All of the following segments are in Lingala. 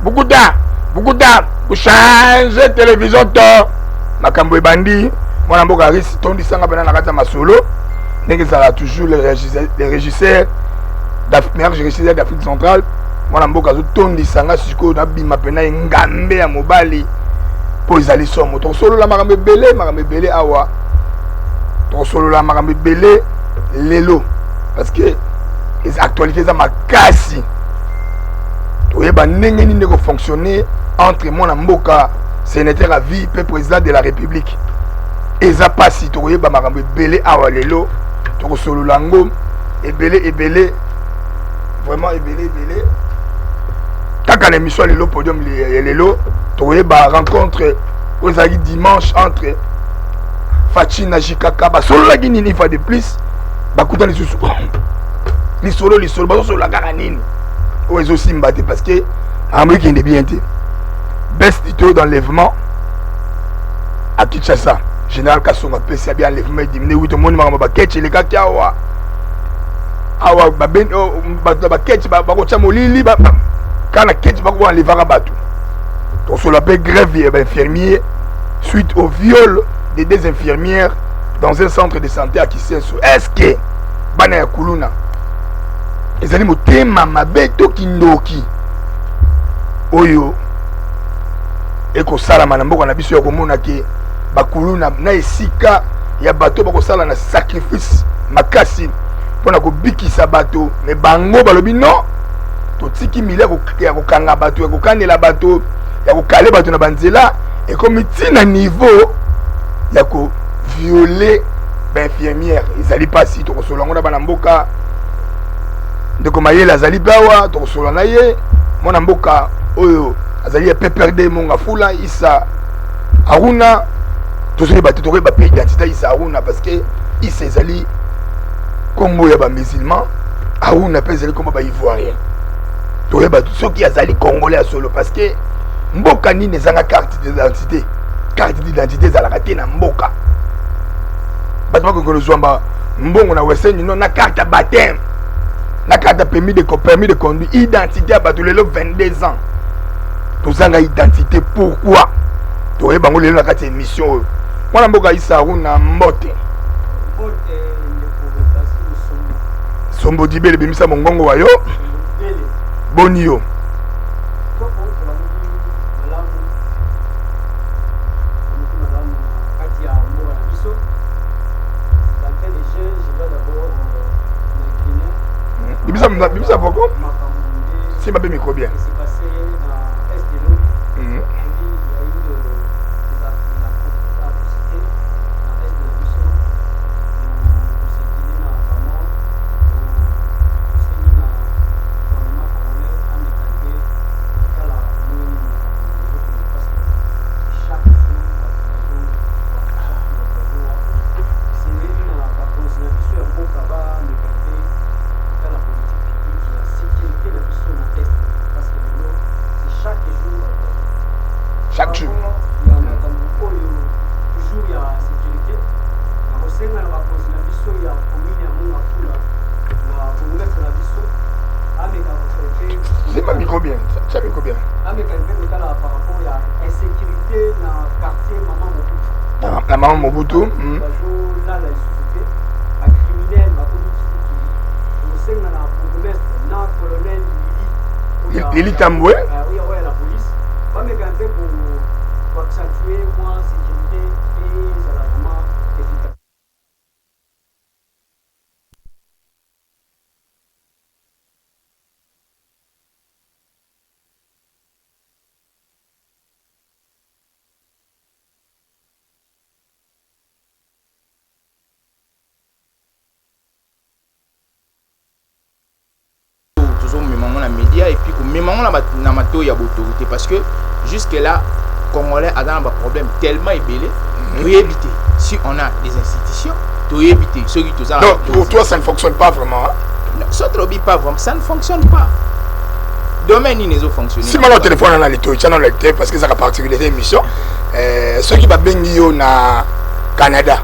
beaucoup d'art pour changer télévision to makambo bandi mwana mboka risi tondi sanga bana nakata masolo ndenge ça toujours les régisseurs d'Afrique centrale mwana mboka zo tondi sanga siko na bima pena ngambe ya mobali po izali somo to solo la makambe belé awa to solo la makambe belé lelo parce que les actualités za makasi to yeba ndenge nini ko fonctionner entre mwana mboka sénateur à vie et président de la République eza pasi to yeba makambe belé awa lelo to solo lango ebele vraiment ebele kaka l'émission lelo podium lelo to yeba rencontre ozali dimanche entre Fachi na Jikaka ba solo la nini fa de plus bakuta lisusu lisolo ba solo la garanine o ezo simbate parce que Amérique est bien été best titre d'enlèvement à Kinshasa général Kasonga pesi bien enlèvement diminué oui tout le monde m'a ba ketch les kaki awa ba ben ba ketch ba ko cha molili ba kana ketch ba ko enlever batou donc sur la paix grève infirmier suite au viol de deux infirmières dans un centre de santé à Kisenso. Est-ce que bana ya kuluna ezali motema mabeto kindoki oyo eko sala na mboka na biso ya komona ke bakuluna na esika ya bato bako sala na sacrifice makasi pona ko bikisa bato me bango balobi non to tiki mila ya kokanga bato ya kokandela bato ya kokale bato na banzela et comme tina niveau ya ko violer infirmière ezali pasi to kosola ngona bana mboka ndeko mayela azali bawa to kosola na ye mona mboka oyo azali ya PPRD monga fula isa aruna to soli bato to ba pays d'identité isa aruna parce que isa ezali kombo ya ba musulman aruna pe ezali kombo ba ivoirien to ba tout ce qui azali congolais solo parce que mboka nini ezanga carte d'identité za la raté na mboka bato bako ko zomba mbongo na wesen non na carte baptême na carte permis de conduire identité à bato lelo 22 ans tozanga identité pourquoi to yeba ngo lelo na kati émission mwana mboka isaru na mbote sombo dibele bimisa mongongo wayo bonio Bimisa pourquoi c'est ma micro bien. C'est passé dans l'Est de l'eau. Il y a eu des atrocités dans l'Est de la mission. On s'est dit dans vraiment, on s'est dit dans le gouvernement congolais en mécanique dans la moune parce que chaque jour, c'est même dans la consignation un bon tabac mécanique dans la politique publique, la sécurité de la mission dans l'Est. Parce que c'est chaque jour. Chaque jour. Il y a toujours il y a sécurité. Au sein de la consignation, il y a commune à mon affoula. La commune de la mission. C'est ma micro bien. Ça micro bien. Avec un peu de cas par rapport à insécurité dans le quartier Maman Mobutu. La Maman Mobutu. Là, la société, la criminelle, la communauté. Au sein de la bourgmestre, le colonel Lili Tamboué. Oui, la police. Pas mais quand même pour accentuer moins sécurité et vraiment efficace. Média et puis même na mato ya autorité parce que jusque là congolais a un problème tellement ébélé pour éviter si on a des institutions pour éviter ceux qui tout ça. Donc pour toi ça ne fonctionne pas vraiment. Non, ça ne pas vraiment, ça ne fonctionne pas. Domaine il ne fonctionne. Si mon téléphone on a les taux channel parce que ça a particularité émission ceux qui va bengi na Canada.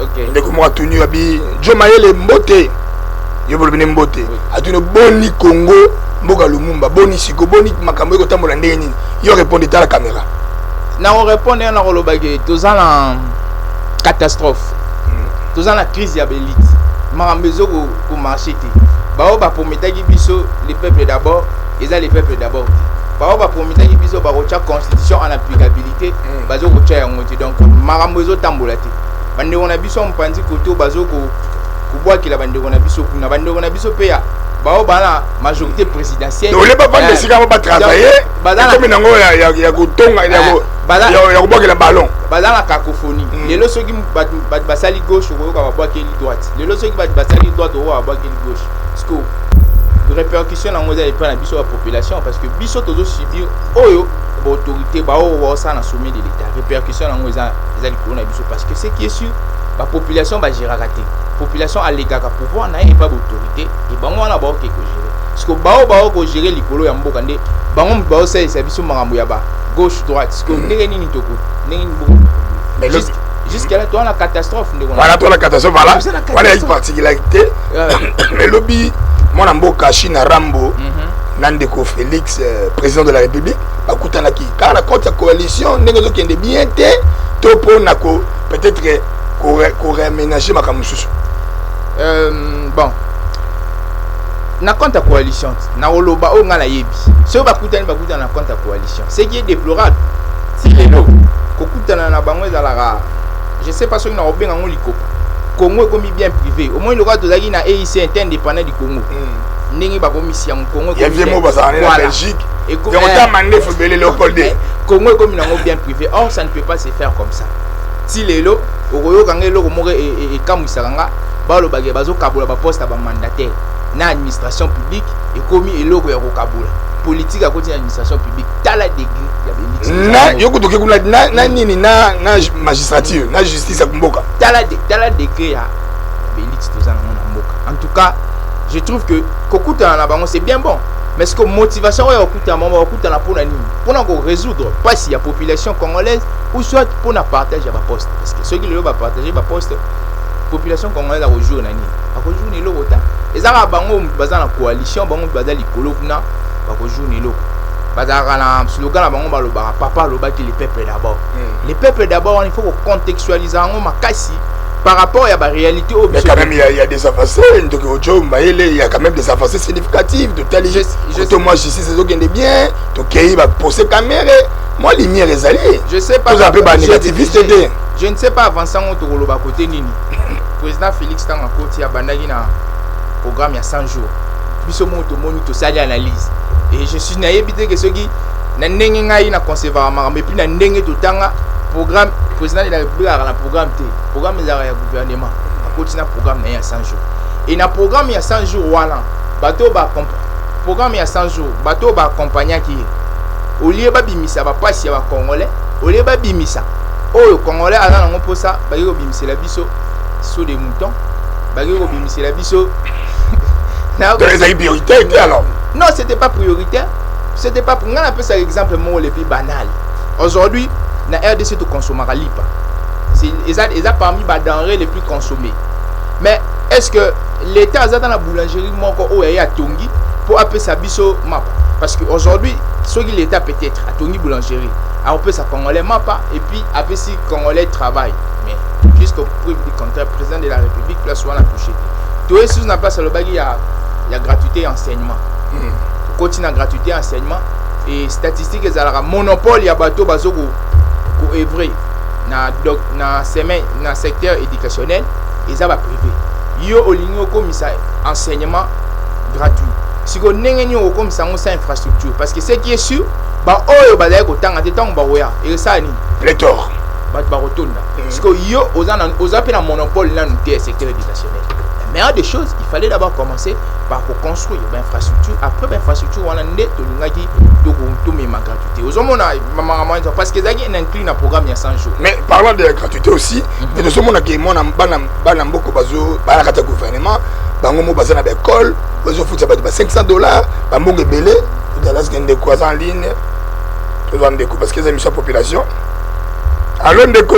OK. Donc moi tenu abi Joe Mayele Mbote. Yo bolobine Mbote. Atune boni Congo Mboka Lumumba boni siko boni makambo ko tambola ndenge nini yo répondre à la caméra na on répondre na kolobage toza na catastrophe toza na crise ya belite makambezo ko marcher te bao ba prometaki biso les peuples d'abord eza les peuples d'abord bao ba prometaki biso ba kocha constitution en applicabilité bazo kocha yango te donc makambezo tambola te bande on a biso mpanzi koto bazo ko kubwaki la bande on a biso kuna bande on a biso pe ya bao bana majorité présidentielle on les pas vendre sika ba travailler comme nango ya kotonga ya kubwaki la ballon baza la cacophonie lelo soki basali gauche ko ka babwaki droite lelo soki basali droite ko ka babwaki gauche parce que répercussion nango za epa na biso la population parce que biso tozo subir oyo ba autorité ba o ça na sommet de l'état répercussion nango za likolo na biso parce que ce qui est sûr la population va gérer raté population a légal ka pouvoir na et pas autorité et bango wana ba ko gérer parce que ba ko gérer likolo ya mboka nde bango ba o ça biso makambo ya ba gauche droite parce que ndenge nini toko ndenge nini mais jusqu'à là toi la catastrophe voilà toi la catastrophe voilà une particularité mais lobby mon mboka China Rambo Nandeko Félix président de la République bakutana ki car la contre coalition ndenge zo kende bien té to pona ko peut-être ko réaménager makambo susu bon na contre coalition na oloba o ngala yebi so bakutana na contre coalition ce qui est déplorable si les lots kokutana na bango ezalaka je sais pas soki na obenga ngo likoko Congo est bien privé au moins le roi de Zagui na EIC indépendant du Congo ndenge bakomisi ya Congo il y a vraiment bazana la Belgique et on t'a mandé footballer Léopold Congo comme nango bien privé or ça ne peut pas se faire comme ça si les lots okoyo kangé loko moko et kamusanga ba lo bagé bazo kabola ba poste ba mandataire na administration publique et commis eloko ya ko kabola politique à côté de l'administration publique tala degré ya belite na yoko toke kuna na nini na magistrature na justice ya kumboka tala degré ya belite tozana na mboka en tout cas je trouve que kokuta na bango c'est bien bon mais ce que motivation ya kokuta mama kokuta na pona nini pona ko résoudre pas si la population congolaise ou soit pona partager ba poste parce que ceux qui le ba partager ba poste population congolaise a rejoindre nani a rejoindre le rota ezaka bango bazana coalition bango bazali likolo kuna ba rejoindre le bazaka na slogan na bango baloba papa loba ki les peuples d'abord les peuples d'abord il faut qu'on contextualiser ngo makasi par rapport à la réalité au mais quand même il y a des avancées donc il y a quand même des avancées significatives de telle moi je sais c'est ce qui est bien donc il va poser caméra moi lumière les alliés je sais pas vous avez pas négativiste je ne sais pas avançant au tolo ba côté nini président Félix Tanga Koti a bandagi na programme il y a 100 jours biso moto moni to sali analyse et je suis naïbi que ceux qui na ndenge ngai na concevoir mais puis na ndenge to tanga programme président de la République a un programme de la gouvernement a continué programme il y a 100 jours et na programme il y a 100 jours voilà bateau ba programme il y a 100 jours bateau ba accompagner qui au lieu ba bimisa ba passe ya ba congolais au lieu ba bimisa oh congolais ana ngo posa ba yo bimisa la biso sous des moutons ba yo bimisa la biso na les priorité alors non c'était pas prioritaire c'était pas pour on appelle ça exemple moi le plus banal aujourd'hui na RDC to consommera lipa c'est exact parmi les denrées les plus consommées mais est-ce que l'état a dans la boulangerie moko o ya tongi pour appeler ça biso map parce que aujourd'hui ce qui l'état peut-être a tongi boulangerie a appeler ça congolais mapa et puis appeler si congolais travail mais jusqu'au prix du contrat président de la République place on a touché tout est n'a pas ça le bagui il y a gratuité enseignement continue à gratuité enseignement et statistiques ezalaka monopole ya bateau bazoko ko evrer na semaine na secteur éducationnel ils va privé yo olingo komisa enseignement gratuit si ko ndenge ni o komisa ngo sa infrastructure parce que ce qui est sûr ba oyo bazali ko tanga te tango ba oya et ça ni pléthore ba rotonda parce que yo oza pe na monopole na no secteur éducationnel. La meilleure des choses, il fallait d'abord commencer par construire l'infrastructure. Après l'infrastructure, on a net tout mais ma gratuité. Aux hommes, on a parce que ça inclut un programme il y a 100 jours. Mais parlant de la gratuité aussi, mais nous sommes qui mon beaucoup bazo par la gouvernement, bango mo bazana l'école, bazo fout ça $500, bango belé, dans la seconde de quoi en ligne, tout dans des parce que ça mis sa population. Alors ndeko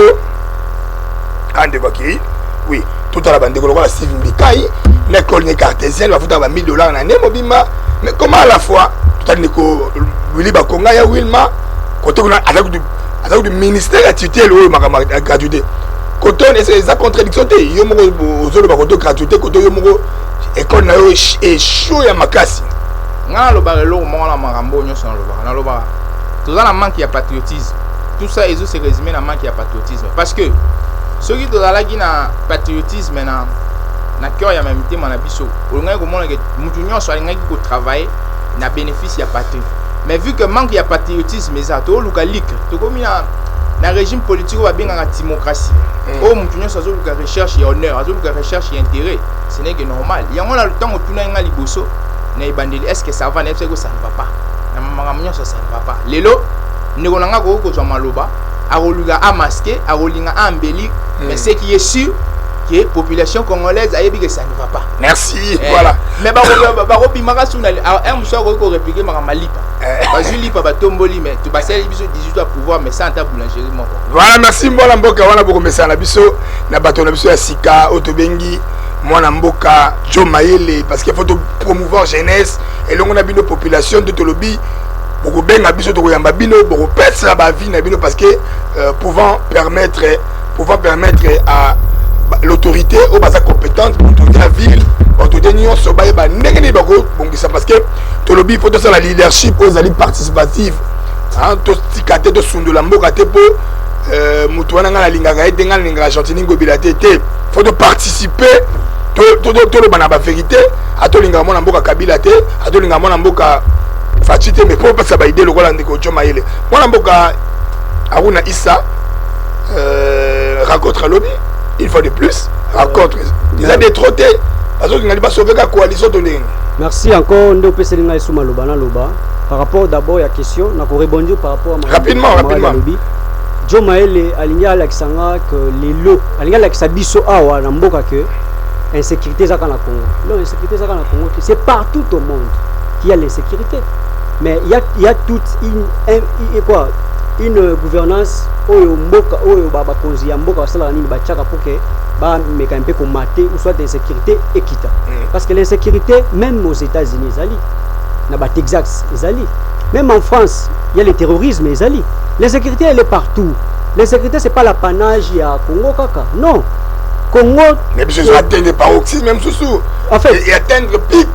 andeko qui oui. Tout à la bande de la Steve Mbikai, l'école n'est cartésienne, va foutre $1000 en année, mobima, Mais comment à la fois, tout à l'heure, Willy Bakonga, ya Wilma, côté on a avec du ministère à tuer le ma gratuité. Côté on est ça contradiction té, yo mo ozolo ba côté gratuité, côté yo mo école na yo est chaud ya makasi. Nga lo barelo mo la marambo nyo son lo ba. Na lo ba. Tout ça la manque ya patriotisme. Tout ça ils se résumé na manque ya patriotisme parce que ceux qui dans la na patriotisme na cœur ya même tema na biso. Olunga ko mona ke mutu nyonso alinga ko travailler na bénéfice ya patrie. Mais vu que manque ya patriotisme ça to lukalik to komi na régime politique va bien la démocratie. Oh mutu nyonso azo luka recherche ya honneur, azo luka recherche ya intérêt. Ce n'est que normal. Il y a un temps où tu n'as liboso na ibandeli est-ce que ça va n'est-ce que ça ne va pas. Na mama nyonso ça ne va pas. Lelo nekolanga ko ko zo maloba aroluga a masquer, arolinga a embellir, mais ce qui est sûr que la population congolaise a dit que ça ne va pas. Merci, voilà. Mais barobi makasuna un monsieur ko répliquer malipa. Vas-y lipa batomboli mais tu vas celle biso 18 à pouvoir mais sans ta boulangerie moko. Voilà, merci mbola mboka wana boko mesa na biso na bato na biso ya sika otobengi mwana mboka Jo Mayele parce qu'il faut promouvoir jeunesse et longo na bino population de tolobi boko benga biso to yamba bino boko pesa ba vie na bino parce que pouvant permettre à l'autorité au basa compétente pour la ville pour te donner so ba ba ndenge bako bongisa parce que tolobi faut ça la leadership aux alliés participatifs hein to tikate to sundu la mboka te po mutu wana ngala lingaka ete ngala lingaka gentini ngobila te faut participer to le bana ba vérité ato lingaka mona mboka Kabila te ato lingaka mona mboka Fachi te mais pour pas ça ba idée lokola ndeko Jo Mayele mona mboka Aruna Issa rencontre lobby une fois de plus rencontre ils ont détrotté parce que n'allait pas sauver la coalition de l'Inde. Merci encore Ndo Peselinga Souma Loba na Loba par rapport d'abord à la question na ko rebondir par rapport à rapidement Jo Mayele alinga la kisanga que les lots alinga la kisabiso awa na mboka que insécurité za kana Congo. L'insécurité za kana Congo c'est partout au monde qu'il y a l'insécurité mais il y a toute une gouvernance oyo mboka oyo baba konzi ya mboka basala nini bachaka pour que ba meka un peu comme mater ou soit d'insécurité équita parce que l'insécurité même aux États-Unis ezali na ba Texas ezali même en France il y a le terrorisme ezali l'insécurité elle est partout l'insécurité c'est pas l'apanage ya Congo kaka non Congo mais besoin d'atteindre paroxysme même sous en fait et atteindre pic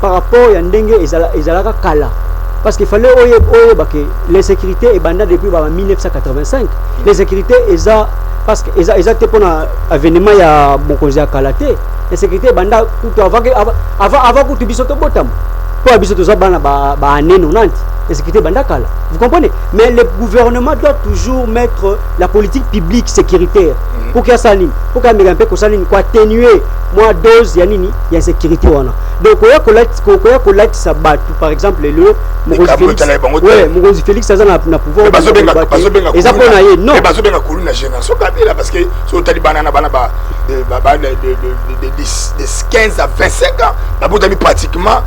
par rapport à ndenge ezalaka kala parce qu'il fallait que l'insécurité est bandée depuis 1985 l'insécurité parce que exacté pour l'avènement ya mokonzi ya kalaté l'insécurité banda kutu avant kutu biso to botam pour biso to za bana ba année 90 l'insécurité banda kala vous comprenez mais le gouvernement doit toujours mettre la politique publique sécuritaire pour qu'il y a ça pour qu'il y ait un peu que ça pour atténuer moins dose ya nini ya sécurité wana donc ko lati sa batu par exemple le Mokonzi Félix ça na pouvoir et ça pour naie non mais bazo benga kulu na génération Kabila parce que so talibana na bana ba de 15 à 25 ans ba botami pratiquement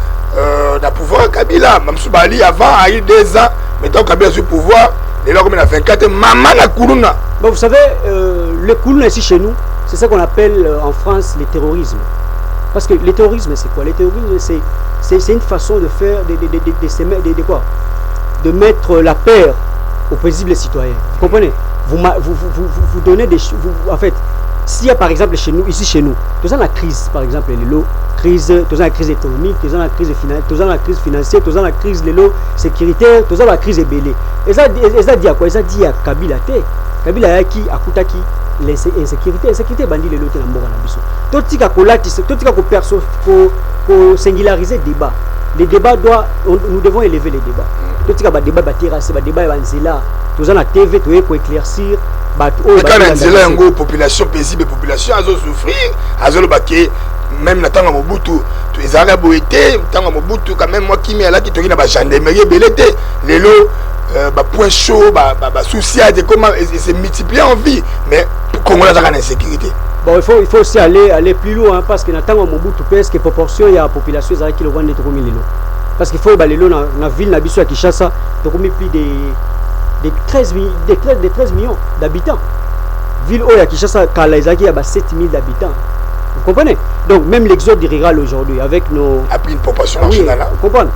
na pouvoir Kabila même Soubali avant a eu 2 ans maintenant Kabila sur pouvoir et là comme il a 24 maman na kuluna. Bon vous savez le kuluna ici chez nous c'est ça qu'on appelle en France le terrorisme. Parce que le terrorisme, c'est quoi? Le terrorisme, c'est une façon de faire, de mettre la peur aux paisibles citoyens. Vous comprenez? Vous donnez des... en fait, s'il y a par exemple ici chez nous, tous la crise, par exemple, les lots, tous la crise économique, tous la crise financière, tous la crise sécuritaire, tous la crise ébélée. Et ça dit à quoi? Ça dit à Kabila. Kabila a qui a Koutaki l'insécurité bandi les lotis na mboka na biso totika ko singulariser débat les débats nous devons élever les débats totika ba débat terrasse ba débat banzela toza na TV to éclaircir ba nzela ngo population paisible population azo souffrir azo baké même na tanga Mobutu to ezara boité tanga Mobutu quand même moi qui me ala ki toki na ba gendarmerie belete lelo point chaud souci de comment se multiplier en vie mais Congo a une insécurité. Bon il faut aussi aller plus loin parce que n'attend Mobutu presque proportion il y a population qui qui le vend de 3000 lelo parce qu'il faut les lelo na ville na biso à Kinshasa to plus de 13 millions d'habitants ville où ya Kinshasa kala ezaki ya 7000 d'habitants Vous comprenez? Donc même l'exode du rural aujourd'hui avec nos a pris une proportion oui, marginale. vous comprenez?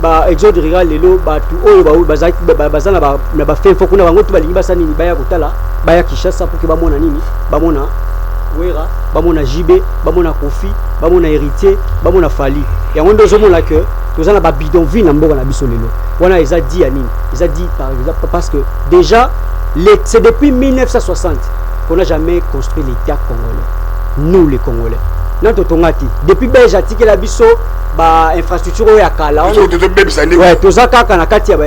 Bah exode du rural lelo ba tu oyo ba bazana ba fait faut kuna bango tu balingi basani ni baya kotala baya Kishasa pour que ba mona nini ba mona Wera ba mona JB ba mona Kofi ba mona héritier ba mona Fali et on doit mona que tozana ba bidonville na mboka na biso lelo wana eza dit anini eza dit par exemple parce que déjà c'est depuis 1960 qu'on n'a jamais construit l'État congolais nous les Congolais notre tongati depuis belge atiki la biso ba infrastructure ya kala ouais tozaka kana kati ya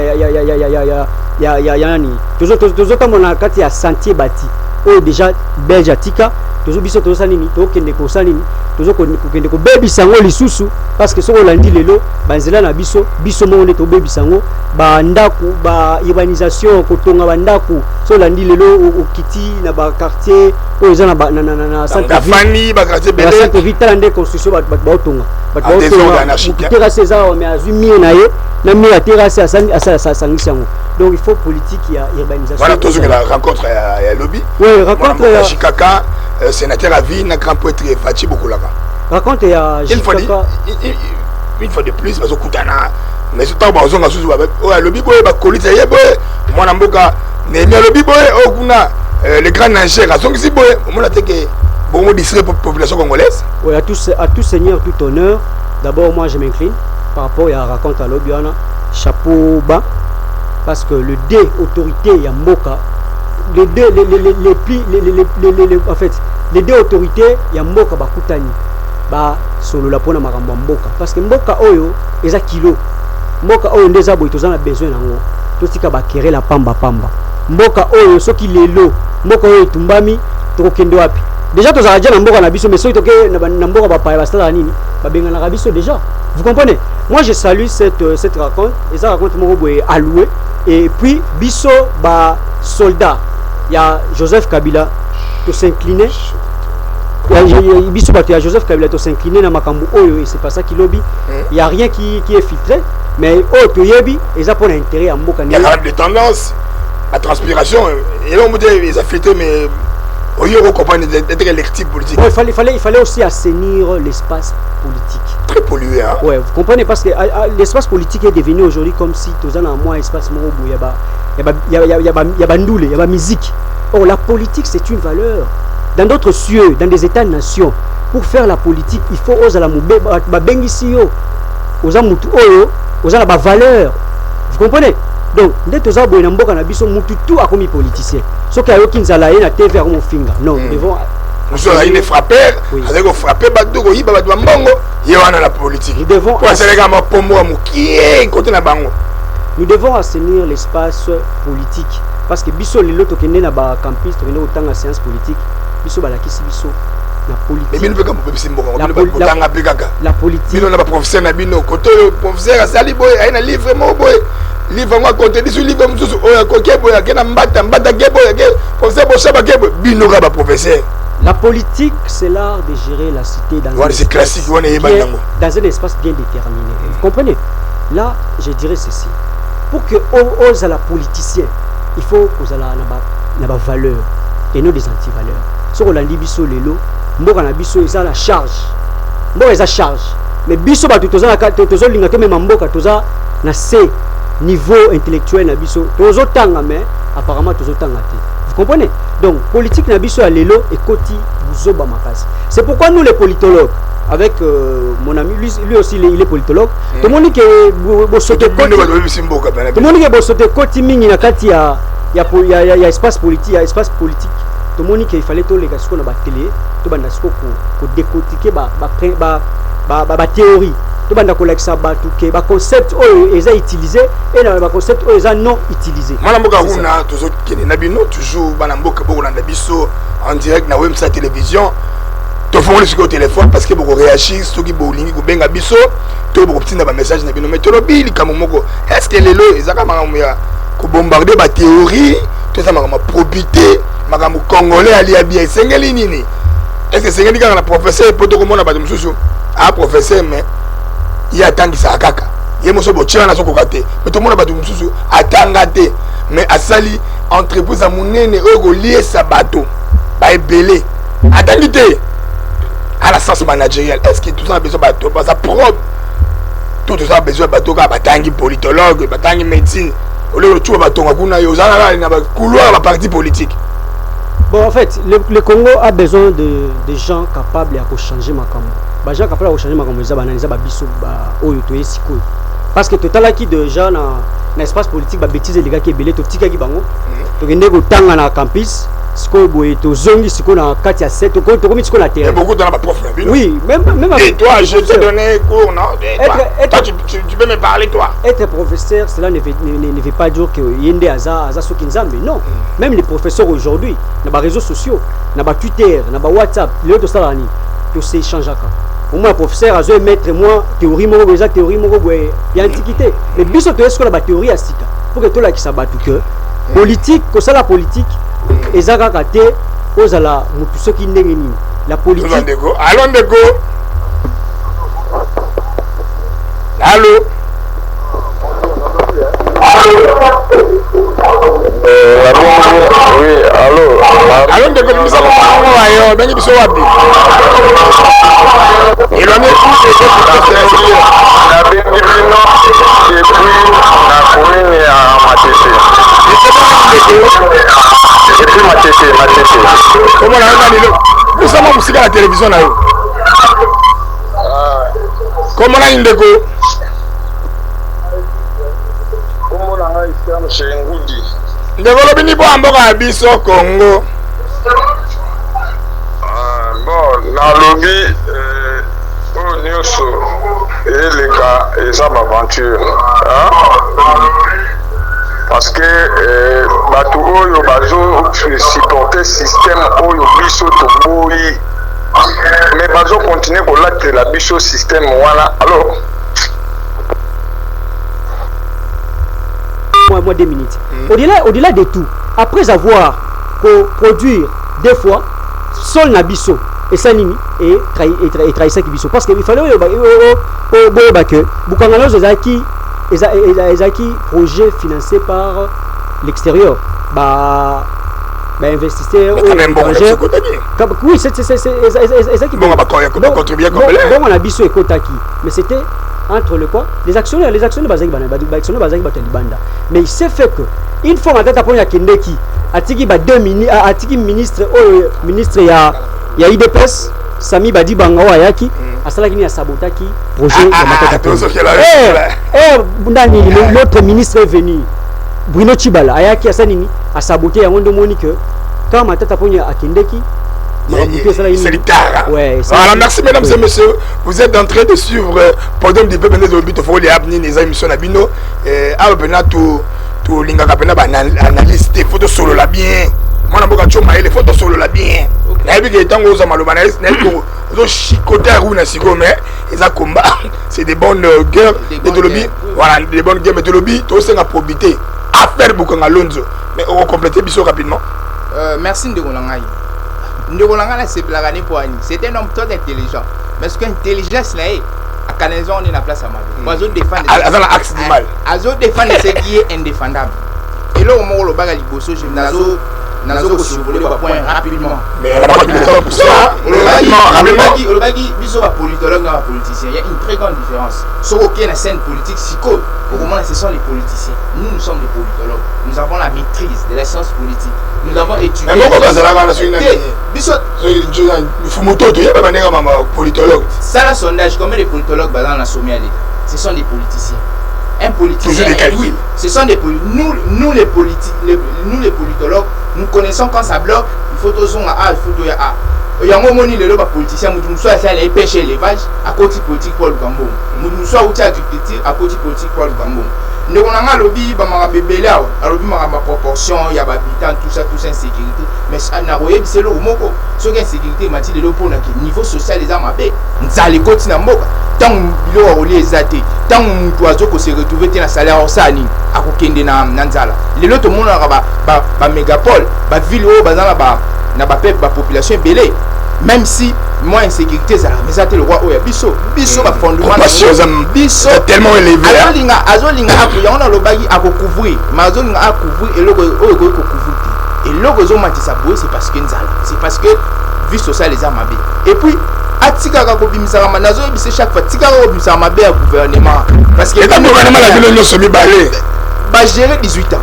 nani tozo mona kati ya sentier bâti oh déjà belge atika tozo biso tozo nini tokende ko nini tozo kokende ko bebisango lisusu parce que soko landi lelo banzela na biso mo ne to bebisango ba ndaku ba urbanisation kotonga ba ndaku so landi lelo okiti na ba quartier o eza na centre famille ba quartier bele centre vital ndé construction ba otonga ba otonga terrasse eza mais azumi na ye na mi ya terrasse asa sangisango. Donc il faut politique, il y a urbanisation. Voilà, tous la rencontre à lobby. Oui, rencontre à Chikaka, sénateur à vie, n'a grand poète Fachi Bokulaka. Rencontre à Chikaka. Une fois de plus, parce que Koutana, mais ce temps, on a sous le lobby, bah colite, moi n'amboka, mais le lobby, oh kuna, les grands nageurs, à son qui boy, on a été que bon district pour population congolaise. Oui, à tout seigneur, tout honneur. D'abord, moi je m'incline par rapport à la rencontre à lobby, chapeau bas. Parce que le dé autorité ya mboka les deux autorités ya mboka bakutani ba solo la pona makambo mboka parce que mboka oyo eza kilo mboka oyo ndeza boy tozana besoin nango totika bakere la pamba mboka oyo soki lelo mboka oyo tumbami tokende wapi déjà tozala déjà na mboka na biso mais soki toke na mboka ba pa ba stala nini ba benga na biso déjà vous comprenez. Moi je salue cette rencontre et ça raconte mon boy alloué. Et puis biso ba soldat il y a Joseph Kabila to s'incliner biso ba ya Joseph Kabila to s'incliner na makambo oyo et c'est pas ça qui lobby il y a rien qui est filtré mais oh to yebi et ça pour l'intérêt à mboka il y a quand même des tendances la transpiration et là on me dit ils ont filtré mais au lieu de comprendre d'être électif politique. Ouais, il fallait aussi assainir l'espace politique. Très pollué, hein? Ouais, vous comprenez parce que l'espace politique est devenu aujourd'hui comme si tous en moins espace morobo, il y a bandoule, il y a musique. Or la politique c'est une valeur. Dans d'autres cieux, dans des États-nations, pour faire la politique, il faut oser la moube, bengisiyo, oser mutu oyo, oser la valeur. Vous comprenez? Donc, dès que nous avons un biso tout a commis politicien. Ce qui a eu qui a na TV à mon finger. Non, nous devons. Nous sommes les frappeurs, avec frapper Badougo, il va doit mongo, il y a la politique. Nous devons. Nous devons assainir l'espace politique parce que biso lelo to kende na ba campus to kende autant la séance politique, biso balakisi biso la politique. Mais bien comme la politique. Nous na professeur na bino koto professeur asali boy aina livre mo boy. Livre moi contenu sur livre mususu oya kokebo ya kena mbata kebo ya ke professeur boshaba kebo bino ka ba professeur. La politique c'est l'art de gérer la cité dans c'est classique on est dans un espace bien déterminé. Vous comprenez? Là, je dirais ceci. Pour que ose la politicien, il faut que na ba valeur et non des anti-valeurs. So Rolandi biso lelo, mboka na biso eza la charge. Mboka eza charge. Mais biso ba toza na tozo linga to même mboka toza na C niveau intellectuel na biso tozo tanga mais apparemment tozo tanga te. Vous comprenez? Donc politique na biso ya lelo et koti buzoba makasi. C'est pourquoi nous les politologues avec mon ami lui aussi il est politologue. Tout le monde qui bosote koti mingi na kati ya espace politique, tout le monde qu'il fallait tout les gars sur la télé, tout banda siko ko décortiquer ba théorie, tout banda ko ça ba tout que ba concept oyo eza utilisé et na ba concept oyo eza non utilisé. Mwana mboka kuna tozo kene na bino toujours bana mboka boko na biso en direct na website télévision. Tu fais sur le téléphone parce que beaucoup réagissent, ceux qui bowling, qui benga biso, tu beaucoup petit dans message na bino mais tu le bil comme moko. Est-ce que les lois ils ont ko bombarder ba théorie, tout ça ma probité, ma congolais ali bien sengeli nini. Est-ce que sengeli quand la professeur peut te commander ba mususu? Ah professeur mais il attend que ça kaka. Il mo so botia na so kokate. Mais tout le monde ba mususu atangate. Mais asali entreprise à monene ego lié sa bateau. Ba ebelé. Attendez. à la sens managériale. Est-ce que tout ça a besoin de bateau? Ça propre. Tout ça a besoin de bateau, batangi politologue, batangi médecine. Au lieu de tout bateau, on a un couloir la partie politique. Bon, en fait, le Congo a besoin de gens capables de changer ma cambo. Les gens capables de changer ma cambo, ils ont parce que tout à l'heure, de gens dans l'espace politique, les bêtises, les gars qui sont belés, tout qui bango, tout qui sont dans le campus, ce qu'on est aux zongi, ce qu'on a 4 à 7, tout comme ce qu'on a terre. Beaucoup dans la prof. Oui, même et toi, je te donné cours, non? Toi, tu peux me parler, toi. Être professeur, cela ne veut pas dire qu'il y a des hasards, mais non. Même les professeurs aujourd'hui, dans les réseaux sociaux, dans les Twitter, dans les WhatsApp, les autres salariés, tout s'échange. Pour moi, professeur, je vais mettre moi théorie, il y a antiquité. Mais bien sûr, est-ce que la théorie a sika pour que tout là qui s'abat tout que politique, que ça la politique, et ça a raté aux ala mutuso qui n'est la politique. Allons de go. Allô. Oui, allô. Allons de go. Nous sommes en train de se voir. Et l'on est la Bénivino depuis la commune à Matete. Depuis Matete. Comment on a nous sommes aussi à la télévision là. Comment on a une déco? Comment on a ici chez Ngoudi? Ndekolo bini bo amboka biso Congo. Bon, dans le lobby, au Nyuso, et les gars, ils ont aventure. Parce que Batu Oyo Bazo supporter le système Oyo Biso Toboyi. Mais Bazo continue pour l'acte la Biso système. Voilà. Alors. Moi 2 minutes. Au-delà de tout, après avoir produit 2 fois, Sol Nabiso et Sanini et Traïsa Kibiso. Parce qu'il fallait que Bukangalo Zaki projet financé par l'extérieur. Investisseurs oui, c'est ça qui bon on a biso et Kotaki, mais c'était entre le quoi les actionnaires bazaki banda, mais il s'est fait que une fois on a ya Kendeki atiki ba 2 ministre ya IDPS Sami Badi Banga Ayaki asalaki ni sabotaki projet l'autre ministre est venu Bruno Chibala Ayaki asanini a saboté ya Wondo Monique quand Matata Ponya a Kendeki. C'est l'Itara. Ouais, voilà, merci mesdames et messieurs. Vous êtes en train de suivre Podium du peuple de but faut les abonner les émissions Nabino et à tout linga kapena analyse des photos solo la bien. Moi na boka choma les photos solo la bien. Na bi ke tango za maloba na zo chicoter ou na siko mais ils a combat. C'est des bonnes guerres de lobby. Voilà, des bonnes guerres de lobby, tout c'est la probité. Affaire Bukanga Lonzo. Mais on va compléter biso rapidement. Merci Ndegolanga. Ndegolanga c'est blagane pour Annie. C'est un homme très intelligent. Mais ce qu'intelligence là à canalisation on est la place à Mali. Azo défendre l'axe du mal. Azo défendre ce qui est indéfendable. Et là au moment où le baga liboso je nazo ko survoler ba point rapidement. Mais pour ça, le bagi biso ba politologue na politicien, il y a une très grande différence. Sur aucune scène politique psycho, au moment ce sont les politiciens. Nous sommes des politologues. Nous avons la maîtrise de la science politique. Nous avons étudié. Ça la sondage combien de politologues dans la sommet à l'État? Ce sont des politiciens. Un politicien, oui, ce sont des politiques. Nous les politologues, nous connaissons quand ça bloque, il faut tout son A, il faut tout A. Il y a un moment où les politiciens, nous sommes allés pêcher l'élevage à côté politique pour le Gambon. Nous sommes allés agriculture à côté politique pour le Gambon. Nous avons lobby, bébé là, lobby ma proportion, il y a habitants, tout ça insécurité. Mais ça n'a rien, c'est le mot. Ce qui est insécurité, m'a dit le pour le niveau social des armes à paix. Nous allons continuer à moquer. Tant que nous avons les athées, tant que nous avons se retrouver dans le salaire au Sani, à Kokende na Nanzala. Les autres monde a mégapole, la ville où na ba peuple, la population belée. Même si moi insécurité ça mais ça le roi oya biso ba fondement biso tellement élevé azolinga on a le bagi à couvrir mais azolinga à couvrir et logo oyo ko couvrir et logo zo matisa boye c'est parce que nzala c'est parce que vu social les armes et puis atika ka ko bimisa ma nazo bise chaque fois tika ko bimisa ma be gouvernement parce que le gouvernement la ville no somi balé ba gérer 18 ans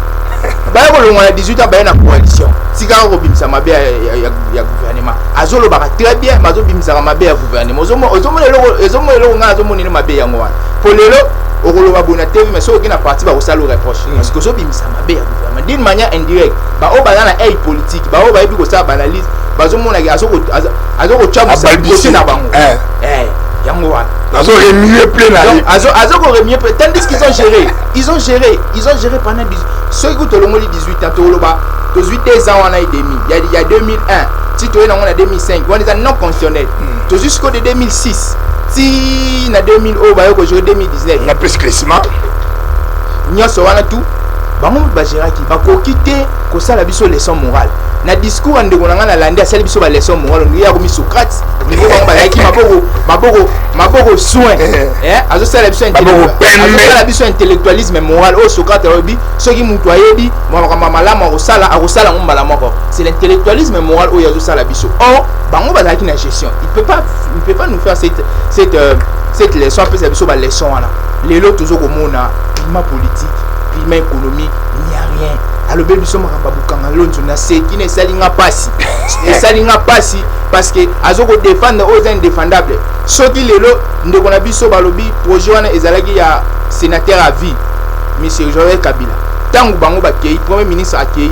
ba ko longa 18 ans ba na coalition tika ko bimisa ma be ya gouvernement azolo ba très bien mazo bimisa ma be ya gouvernement ozomo lelo nga azomo ni ma be ya ngwa pour lelo okoloba bona TV mais so okina parti ba osalo reproche parce que so bimisa ma be ya gouvernement d'une manière indirecte ba o ba na aide politique ba o ba ebi ko sa banalise bazomona azoko chamu sa côté na bango yango wana azo remuer plein donc azoko remuer plein tandis qu'ils ont géré pendant ceux qui ont le 18 ans toloba 18 ans wana et demi il y a 2001 si tu es dans 2005 on est non constitutionnel to jusqu'au de 2006 si na 2000 au ba ko jouer 2019 on a plus crescement nyoso wana tout bango bagéraki bakokite ko sala biso leçon morale na discours ande konanga na landi asali biso ba leçon morale ngi ya ko mi Socrate ngi bango bayaki maboko soin azo sala biso intellectualisme moral o Socrate obi soki mutu ayebi malama akosala ngombala moko c'est l'intellectualisme moral o yazo sala biso or bango bazaki na gestion il peut pas nous faire cette leçon peut biso ba leçon wana lelo tozo komona climat politique climat économique il n'y a rien alors bébé biso makamba bukanga lonzo na seki ne salinga pasi parce que azoko défendre aux indéfendables soki lelo ndeko na biso balobi projet wana ezalaki ya sénateur à vie monsieur Joël Kabila tangu bango bakei premier ministre akei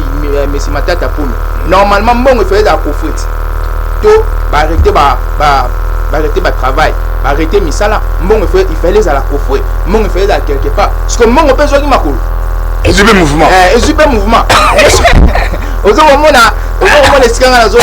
monsieur Matata Ponyo normalement mbongo faisait la profite to ba arrêter ba travail ba arrêter misala mbongo il fallait à la coffre mbongo il fallait à quelque part parce que mbongo peut soki makolo Ezube mouvement ozo mona sikanga nazo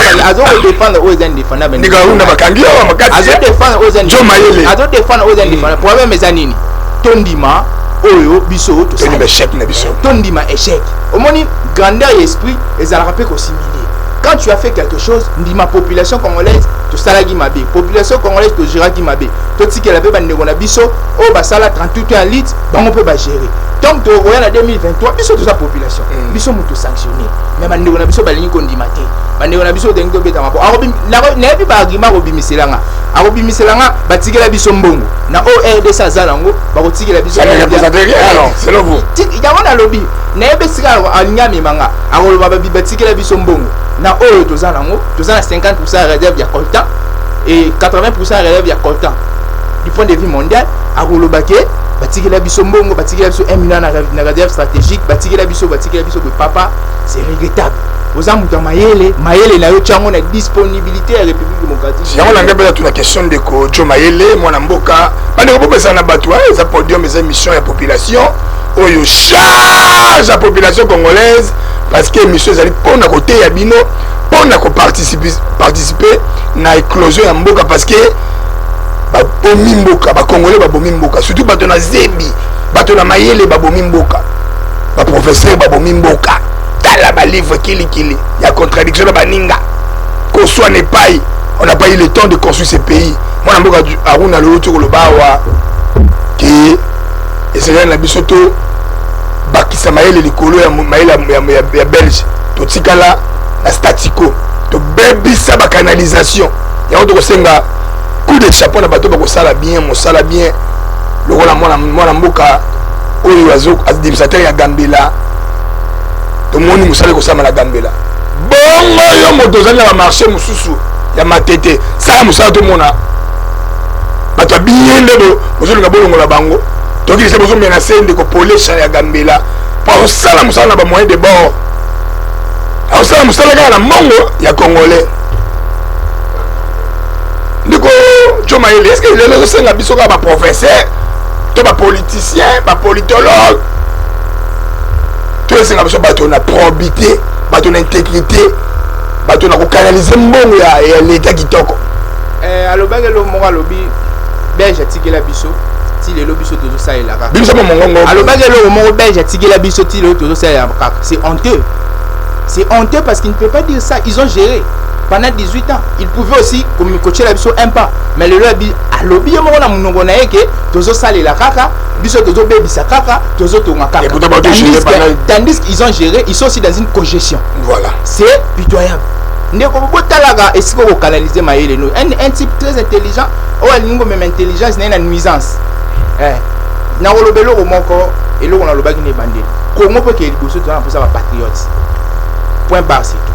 défendre aux indéfendables ndika runda bakangi wa makati azo défendre aux indéfendables azo défendre aux indéfendables problème ezanini tondima oyo biso to tondima échec na biso tondima échec omoni grandeur et esprit ezalaka pe ko similer quand tu as fait quelque chose ndima population congolaise to salagi mabe population congolaise to giraki mabe to tikela pe bandeko na biso o basala 38 ans litre bango pe ba gérer donc to royal 2023 biso to sa population biso muto sanctionné mais bandeko na biso balingi ko ndima te bandeko na biso dengi to beta mapo arobi na yebi ba argument ko bimiselanga batikela biso mbongo na ORDC azalango bako tikela biso c'est le vous yango na lobby na yebi sika alinyami manga akoloba batikela biso mbongo na oyo tozalango tozana 50% réserve ya coltan et 80% réserve ya coltan du point de vue mondial akolobake batikela biso mbongo batikela biso 1 million na réserve stratégique batikela biso papa c'est regrettable ozamuta mayele na yo chango na disponibilité ya République démocratique yango langa bela tuna question de ko jo mayele mwana mboka bande ko pesa na bato za podium les émissions ya population oyo charge la population congolaise parce que monsieur ezali pona côté ya bino pona ko participer na éclosion ya mboka parce que babomi mboka ba congolais babomi mboka surtout bato na zebi bato na mayele babomi mboka ba professeur babomi mboka tala ba livre kili il y a contradiction ba ninga ko soit n'est pas on n'a pas eu le temps de construire ce pays mwana mboka aruna le retour le bawa qui et na bisoto bakisa mayele likolo ya mayele ya Belge to tikala na statico to bebisa ba canalisation ya oto kosenga coup de chapeau na bato bakosala bien mosala bien lokola mwana mboka oyo administrateur ya Gambela to moni mosala kosama na Gambela bongo yo moto zali na marché mususu ya matete sala mosala to mona bato bien ndebo bozolinga bolongo la bango donc il s'est besoin de sende ko polesha ya Gambela pour sala mosala na ba moyen de bord alors sala mosala na mongo ya congolais ndiko choma ile est-ce que les senga biso ka ba professeur to ba politicien ba politologue to senga biso bato na probité bato na intégrité bato na ko canaliser mbongo ya l'état kitoko alobaki lo mo alobi belge atikela biso ti lelo biso tozo salela kaka biso mongongo alobaki lo mo belge atikela biso ti lelo tozo salela kaka c'est honteux parce qu'il ne peut pas dire ça ils ont géré pendant 18 ans ils pouvaient aussi comme coacher la biso un pas mais le lobby alobi yo mona munongo na yeke tozo salela kaka biso tozo bebisa kaka tozo tonga kaka tandis qu'ils ont géré ils sont aussi dans une congestion voilà c'est pitoyable ndeko botalaga esiko ko canaliser mayele no un type très intelligent o alingo même intelligence na nuisance na olobelo ko moko eloko na lobaki ne bandeli Congo peut que liboso to na pour ça ba patriote point barre c'est tout.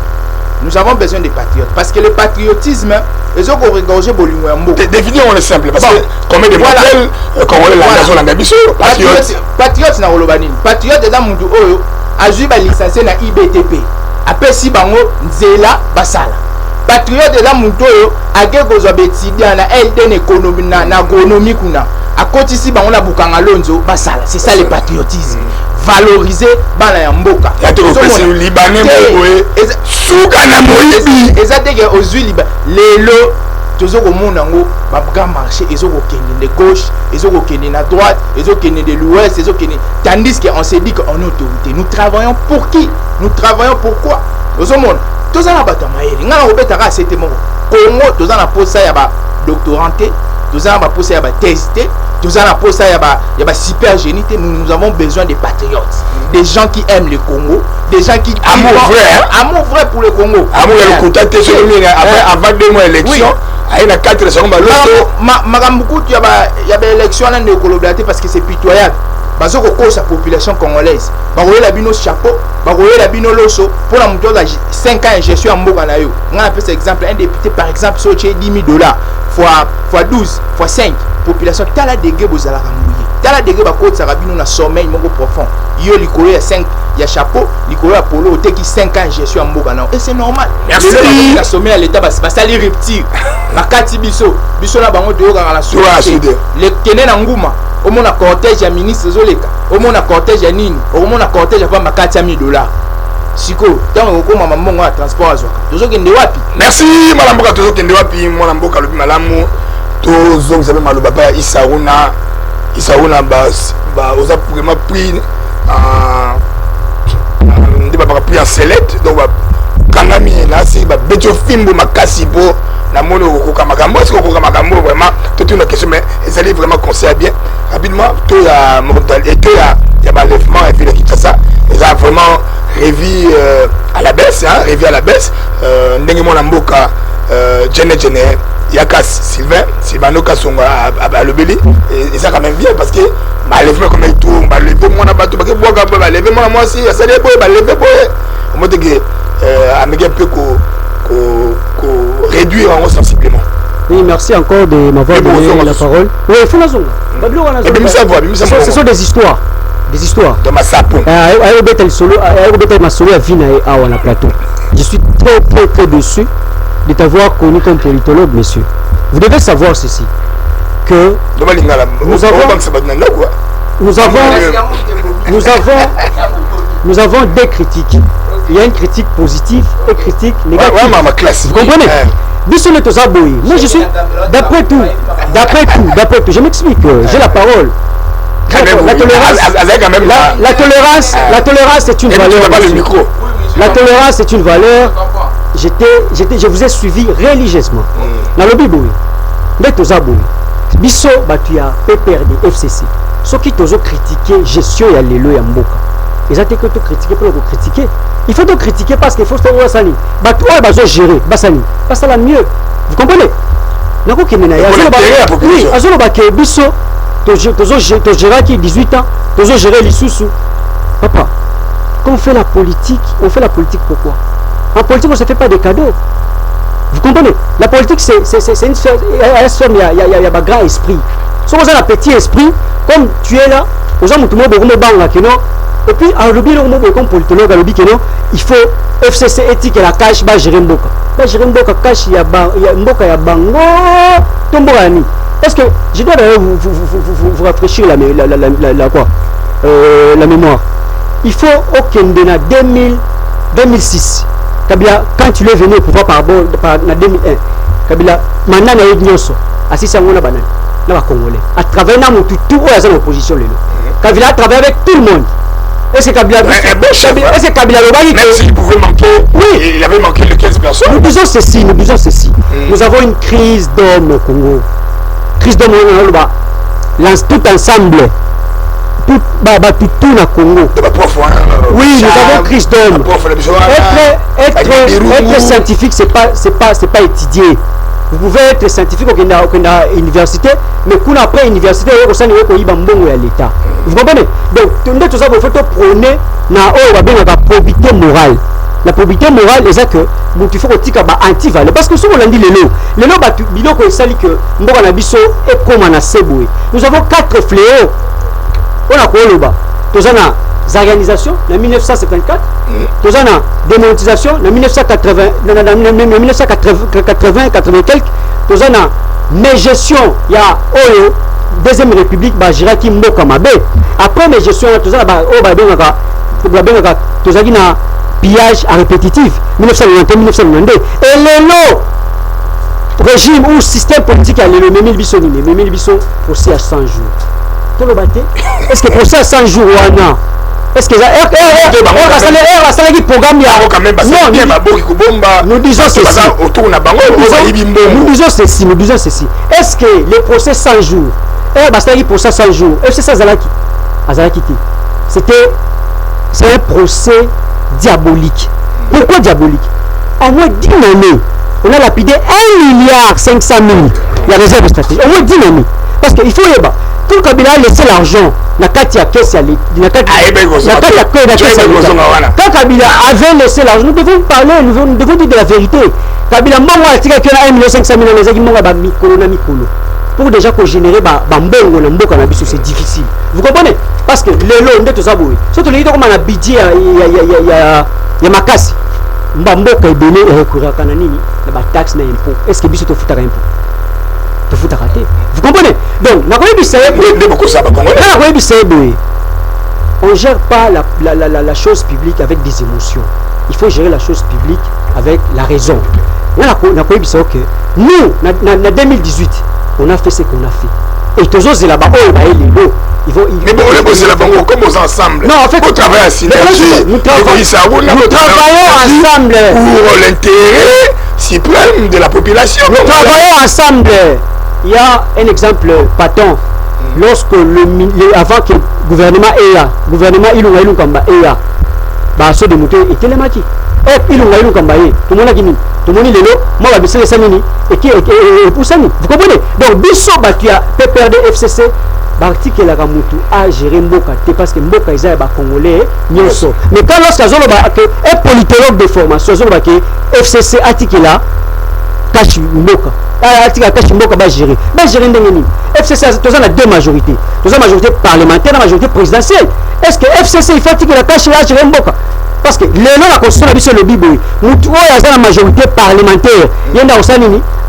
Nous avons besoin des patriotes parce que le patriotisme ils ont regorgé bolingo ya mboka. Définir on est simple parce que combien de modèles congolais la nation la ngabiso patriote na olobani patriote da mundu oyo azui ba licencié na IBTP apesi bango nzela basala patriote da mundu oyo ageko zo betidia na LD économie na agronomie kuna akotisi bango na bukanga lonzo basala c'est ça le patriotisme valoriser bana ya mboka ya to pesi libanais moye suka na moyebi ezateke ozui liba lelo tozo komona ngo ba grand marché ezoko kende de gauche ezoko kende na droite ezoko kende de l'ouest ezoko kende tandis que on se dit que en autorité nous travaillons pour qui nous travaillons pourquoi ozomona toza na bato mayeli ngana obetaka c'était moko Congo toza na posa ya ba doctoranté toza na posa ya ba thèse toza na posa ya ba super génie nous avons besoin des patriotes des gens qui aiment le Congo des gens qui amour vrai pour le Congo amour le contacter sur le avant 2 mois élection aïe na 4 secondes makambuku ya ba élection na ndekoloblate parce que c'est pitoyable bazoko ko sa population congolaise bakoyela bino chapeau bakoyela bino loso pour la muto la 5 ans je suis en mboka na yo on appelle cet exemple un député par exemple so $10 000 fois 12 fois 5 population tala dege bozala kambuye tala dege bakoti sa bino na sommeil moko profond yo likolo ya 5 ya chapeau likolo ya polo oteki 5 ans je suis en mboka na et c'est normal merci la sommeil à l'état basali reptile bakati biso na bango de yoka la soude le kene na nguma omona cortège ya ministre zoleka omona cortège ya nini omona cortège ya makati ya $1 000 siko tango okoma mamongo ya transport azwaka tozokende wapi merci mwana mboka tozokende wapi mwana mboka lobi malamu tozongisa mpe maloba pa ya isauna ba oza vraiment pris nde babaka pris en sellette donc bakangami nasi babeti ofimbo makasi mpo namoni okokoka makambo est-ce que okokoka makambo vraiment totuna question mais ezali vraiment conseil bien rapidement to ya mortalité to ya balèvement et puis le Kinshasa eza vraiment revu à la baisse hein revu à la baisse ndenge mona mboka Jene Yaka Sylvano Kasonga à l'obéli et ça quand même bien parce que balèvement comme il tourne balèver mona bato parce que boka balèver mona moi aussi ça dépend balèver boy au mode que américain peut réduire en sensiblement. Oui, merci encore de m'avoir donné la parole. Oui, il faut la zone. Ce sont des histoires. Des histoires. Dans ma sapon. Je suis très déçu de t'avoir connu comme politologue, monsieur. Vous devez savoir ceci. Que nous avons des critiques. Il y a une critique positive et critique négative. Vous comprenez? Moi je suis d'après tout, je m'explique, j'ai la parole. La tolérance est une valeur. La tolérance est une valeur. Je vous ai suivi religieusement. Dans le Bible, biso batuya PPRD FCC. Ceux qui t'ont critiqué gestion ya lelo ya mboka. Ils ont été critiqués pour le critiquer. Il faut te critiquer parce qu'il faut se faire ça. Toi, tu vas gérer. Basani. Pas ça la mieux. Vous comprenez? Oui, Bisso, tu gères qui 18 ans, tu gères les sous. Papa, quand on fait la politique pourquoi? En politique, on ne se fait pas des cadeaux. Vous comprenez? La politique, c'est une sphère, il y a un grand esprit. Si on a un petit esprit, comme tu es là, aux gens tout le monde et puis à l'objet comme politologue il faut FCC éthique et la cash ba gérer mboka cash ya mboka ya bango tomboani. Est-ce que je dois vous rafraîchir la mémoire? Il faut au Kendena 2006 Kabila quand tu es venu au pouvoir par 2001 Kabila maintenant na yednyoso assisi ngona banane na ba congolais à travers na mutu tout oya za l'opposition lelo Kabila a travaillé avec tout le monde. Est-ce que Kabila Lobani, même s'il pouvait manquer, oui, il avait manqué de 15 personnes. Nous disons ceci. Nous avons une crise d'hommes au Congo. Crise d'hommes au Congo. Lance tout ensemble. Tout na Congo. Oui, nous avons crise d'homme. Être scientifique, c'est pas étudier. Vous pouvez être scientifique au université, mais après l'université, vous avez l'État. Vous comprenez? Donc, tout ça, il faut prôner la probité morale. La probité morale, c'est que il faut que anti-valeur. Parce que si on dit les lots, nous avons 4 fléaux. On a quoi là-bas? Nous avons l'organisation en 1954, nous avons la démonétisation en 1980, 80 quelques, nous avons mes gestions, il y a Deuxième République, Giraki Mokamabe. Après mes gestions, nous avons un pillage à répétitif, 1991-1992. Et le régime ou système politique, il y a le Mémil Bissot, procès à 100 jours. Est-ce que procès à 100 jours ou un an? Est-ce que nous disons ceci. Est-ce que les procès 100 jours, procès 100 jours, c'est un procès diabolique. Pourquoi diabolique? En moins 10 années, on a lapidé 1,5 milliard la réserve stratégique. Au moins 10 années. Parce qu'il faut y avoir. Tout Kabila a laissé l'argent. Quand Kabila avait laissé l'argent, nous devons parler, nous devons dire de la vérité. Kabila m'a dit qu'il y a 1,5 milliard pour déjà générer c'est difficile. Vous comprenez? Parce que les lots, tout ça, surtout les gens qui ont un budget, il y a ma casse. Mbamboka est donné et recourir à Kananini, la taxe n'a impôt. Est-ce que Bissot te fout à impôt? Te fout à rater. Vous comprenez? Donc, on ne gère pas la chose publique avec des émotions. Il faut gérer la chose publique avec la raison. Nous, en 2018, on a fait ce qu'on a fait. Et tous autres, c'est là-bas, ils vont comme aux ensemble. Non, en fait, on travaille à synergie. Nous travaillons ensemble pour l'intérêt suprême de la population. Nous travaillons ensemble. Il y a un exemple patent. Lorsque avant que le gouvernement Ilunga Kamba ceux de Mouté et Télémaki. Ilunga Kamba tout le monde a dit, tout le monde est là, moi je vais ça et pour ça. Vous comprenez? Donc, Bissot Bakia, PPRD FCC, l'article la Ramutu a géré Mboka, parce que Mboka est un Congolais, Nyoso. Mais quand lorsqu'il y a un politologue de formation, FCC article là, Kachi Mboka. Kachi Mboka va gérer. Va gérer ndengeni. FCC a deux majorités. Nous avons la majorité parlementaire, la majorité présidentielle. Est-ce que FCC il faut que la Kachi va gérer Mboka? Parce que les lois la constitution sur le Bible, nous avons la majorité parlementaire. Il y a un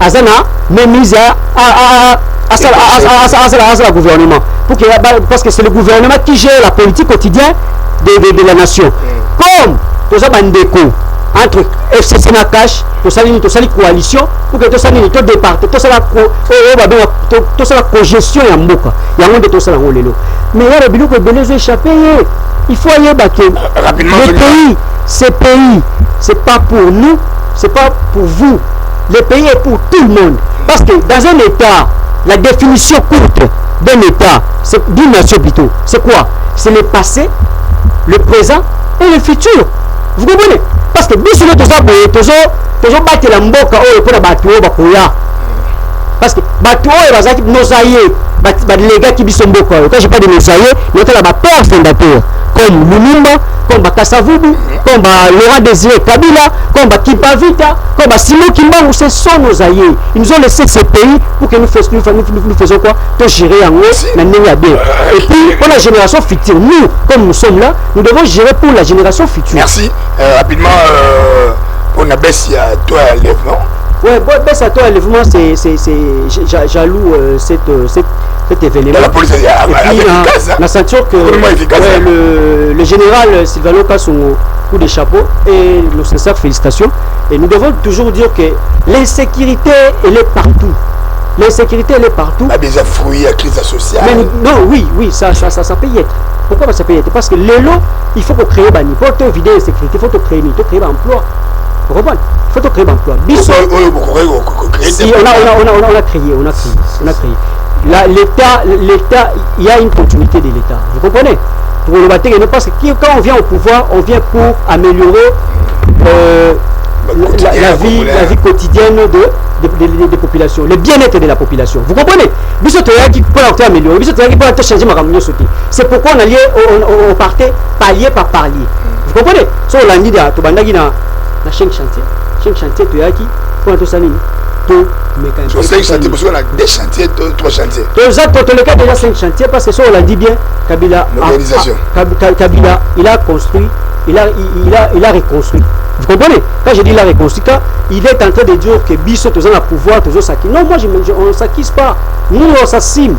Azana, même mise à gouvernement. Parce que c'est le gouvernement qui gère la politique quotidienne de la nation. Comme nous avons un déco entre FCC et Nakash, nous avons une coalition pour que nous ayons un départ, nous avons la congestion et Mboka. Il y a un de tout ça. Mais il y a des gens qui ont échappé. Il faut aller que le pays, ce pays, c'est pas pour nous, c'est pas pour vous. Le pays est pour tout le monde. Parce que dans un État, la définition courte d'un État, d'une nation plutôt, c'est quoi? C'est le passé, le présent et le futur. Vous comprenez? Parce que si nous toujours battre la mboka pour la battre, parce que nos aïeux, les gars qui sont beaucoup, quand je parle de nos aïeux, nous avons la père fondateur, comme Lumumba, comme Kassavubu, comme Laurent Désiré Kabila, comme Kipavita, comme Simon Kimbangu, ce sont nos aïeux. Ils nous ont laissé ce pays pour que nous faisons quoi? Pour gérer en haut, et puis pour la génération future, nous, comme nous sommes là, nous devons gérer pour la génération future. Merci. Rapidement, on a baissé à toi à l'élèvement. Ouais, baisse à toi l'élèvement, c'est jaloux cet événement. La police est efficace. La ceinture que le général Silvano a son coup de chapeau et nos sincères félicitations. Et nous devons toujours dire que l'insécurité, elle est partout. L'insécurité, elle est partout. Il y a des fruits à crise sociale. Mais non, oui, ça peut y être. Pourquoi ça peut y être? Parce que les lots, il faut créer Bani. Pour te vider l'insécurité, il faut te créer l'emploi. Vous comprenez? Il faut te créer l'emploi. On a créé. L'État, il y a une continuité de l'État. Vous comprenez? Parce que quand on vient au pouvoir, on vient pour améliorer la vie quotidienne des populations, le bien-être de la population. Vous comprenez? C'est pourquoi on partait palier par palier. Vous comprenez? So on l'a dit dans 5 chantiers. 5 chantiers, tu as qui? Pour tout ça, sur 5 chantiers, parce qu'on a 2 chantiers, 3 chantiers. Dans le cas déjà 5 chantiers, parce que ça on l'a dit bien, Kabila, Kabila, il a construit, il a reconstruit. Vous comprenez? Quand je dis il a reconstruit, il est en train de dire que Bisso, tous en a pouvoir, tous en s'acquise. Non, moi on ne s'acquise pas. Nous on s'assume.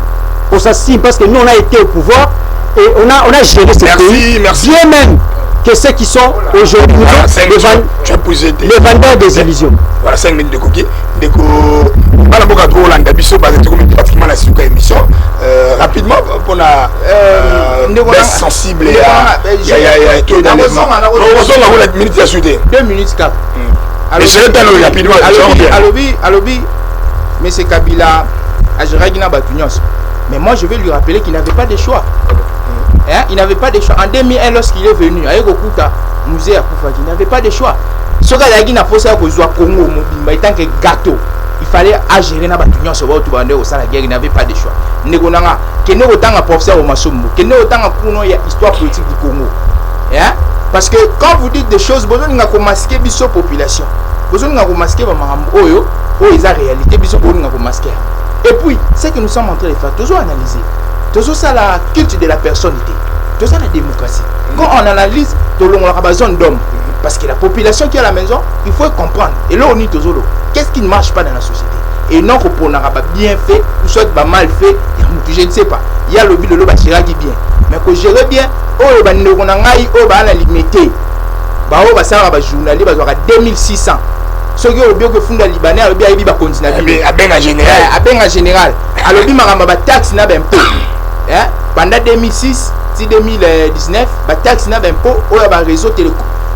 On s'assume parce que nous on a été au pouvoir et on a géré ce pays. Merci. Bien même que ceux qui sont aujourd'hui les vendeurs des illusions. Voilà 5 minutes de coquille. Rapidement pour la baisse sensible et à tout d'enlèvement. On va minutes à chuter. 2 minutes 4. Mais c'est le temps rapidement. Alobi, mais c'est Kabila, Ajiragina Batunios. Mais moi je vais lui rappeler qu'il n'avait pas de choix. Hein? Il n'avait pas de choix. En 2001, lorsqu'il est venu à Ekokuta, musée à Koufaki, il n'avait pas de choix. Ce gars-là, il n'a pas fait Congo, mais tant que gâteau, il fallait agir dans Batunion, sur votre bandeur au sein de la guerre, il n'avait pas de choix. Négonanga, qu'il n'est autant un professeur au Massoumou, qu'il n'est autant un Kouno, il y a histoire politique du Congo. Hein? Parce que quand vous dites des choses, vous avez masqué la population. Vous avez masqué la réalité, vous avez masqué. Et puis, ce que nous sommes en train de faire, toujours analyser. Toujours ça la culte de la personnalité. Toujours ça la démocratie. Quand on analyse, tout le monde a besoin d'hommes. Parce que la population qui est à la maison, il faut comprendre. Et là, on est toujours là. Qu'est-ce qui ne marche pas dans la société? Et non, qu'on n'a pas bien fait, ou soit mal fait, je ne sais pas. Il y a le but de l'eau, qui bien. Mais que gérer bien, on a limité. On va savoir, journalier, on va 2600. Ceux qui ont bien que fond de Libanais, ils vont continuer à bien en général. En général. Alors, il y a des taxes un peu. Pendant 2006, 2019, les taxes un peu. Il y a un réseau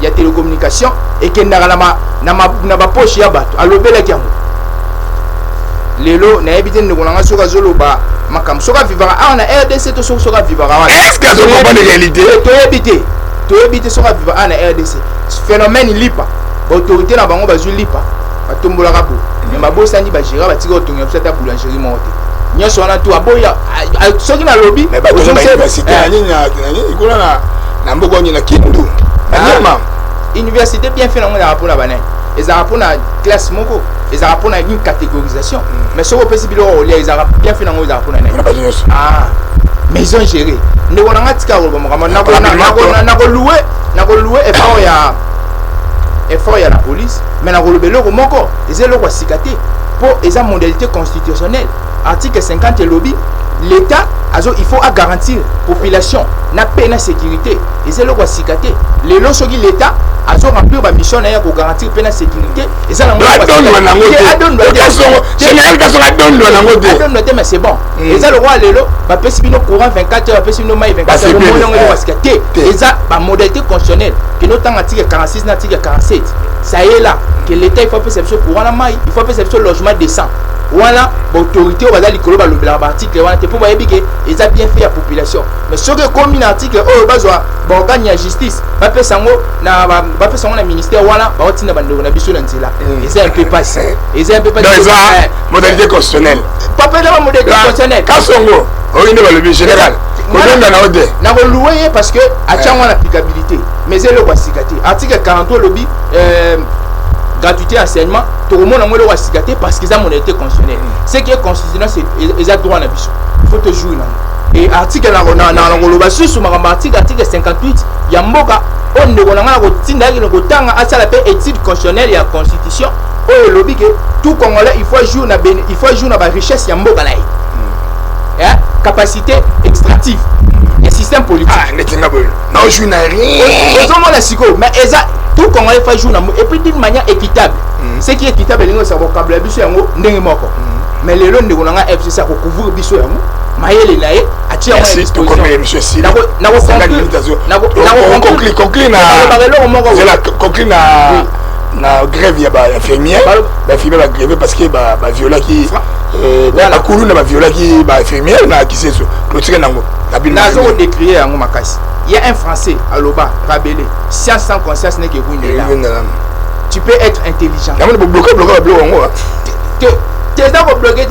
il y a télécommunication et qu'il n'y a pas poche ya bato alors bela kiamo lelo na ebité ne konanga soka zolo ba makam soka vivara na RDC to soka vivara est-ce que ça comprend la réalité to ebité soka vivara na RDC phénomène lipa autorité na bango bazui lipa batombola rabo mais babosani ba gérera batika otonga psata boulangerie monte nyoso na to aboya soki na lobby mais ba to ba université na ikona na mboko ni na kindu. Université bien fait dans la rapport là ils ont pour la classe moko ils ont pour une catégorisation mais sur le possible ils ont bien fait dans la rapport mais ils ont géré nous on a tika na louer effort ya la police mais na louer le moko ils ont le sikaté pour les modalités constitutionnelles article 50 lobby l'État il faut garantir population na paix na sécurité et c'est le quoi sikaté les lois sur l'État remplir ma mission pour garantir paix na sécurité et ça mais c'est bon et ça le roi les lois va passer nos courant 24 heures va passer nos mailles 24 heures le sikaté et ça ma modalité constitutionnelle que nous temps article 46 na article 47 ça y est là que l'État il faut passer sur courant la maille il faut passer sur logement décent voilà l'autorité on va dire l'école l'article voilà pour voir que ils a bien fait la population mais ce que comme un article oh besoin bon gagne la justice va faire ça na va faire ça na ministère voilà va otina bando na biso na nzela et c'est un peu pas ça et c'est un peu pas dans la modalité constitutionnelle pas la modalité constitutionnelle kasongo on est dans le général na ko louer parce que a tient l'applicabilité mais c'est le quoi sikaté article 43 lobby gratuité enseignement tout le monde a moins le wasikaté parce qu'ils ont modalité constitutionnelle ce qui est constitutionnel c'est ils ont droit à biso il faut te jouer et article na ngoloba sur article 58 ya mboka on ne konanga ko tinda ki ko tanga asala pe étude constitutionnelle ya constitution o lobby que tout congolais il faut jouer na ba richesse ya mboka na capacité extractive et système politique non je n'ai rien on la siko mais eza tout congolais faut jouer et puis d'une manière équitable ce qui est équitable c'est le vocabulaire biso yango ndenge moko mais les lois ndeko nanga FCC ko couvrir biso yango mayele nae atia moi disposition monsieur si na conclure na grève ya ba infirmière ba grève parce que ba viola qui la coulou na ba viola qui ba infirmière na qui c'est clôturer nango na zo décrier yango makasi il y a un Français à Loba, Rabelais. Science sans conscience n'est que vous là. Tu peux être intelligent. bloquer. Tu es dans le bloqué,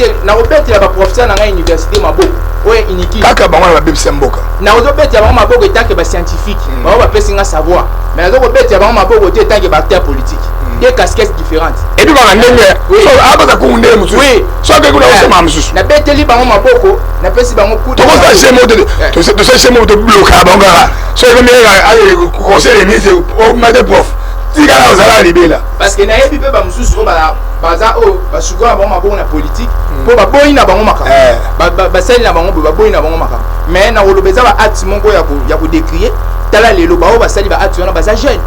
tu es professeur dans l'université, ma boue. Oui, iniki. Kaka bango na bebisa mboka. Na ozobeti ya bango maboko etake ba scientifique. Bango ba pesinga savoir. Mais na ozobeti ya bango maboko te etake ba acteur politique. Des casquettes différentes. Et puis bango ndenge. So aba za kunde musu. Oui. So ke kuna osema musu. Na beteli bango maboko, na pesi bango kuta. To ça chez moi to ça chez moi to bloquer bango. So ke me conseil ministre au maître prof. Tigala ozala libela. Parce que na yebi pe ba mususu ba baza o ba suka bango maboko na politique. Po ba boyi na bango makamba. Ba sali na bango ba boyi na bango makamba. Mais na olobeza ba acte mongo ya ko décrier tala lelo ba o ba sali ba acte na ba jeune.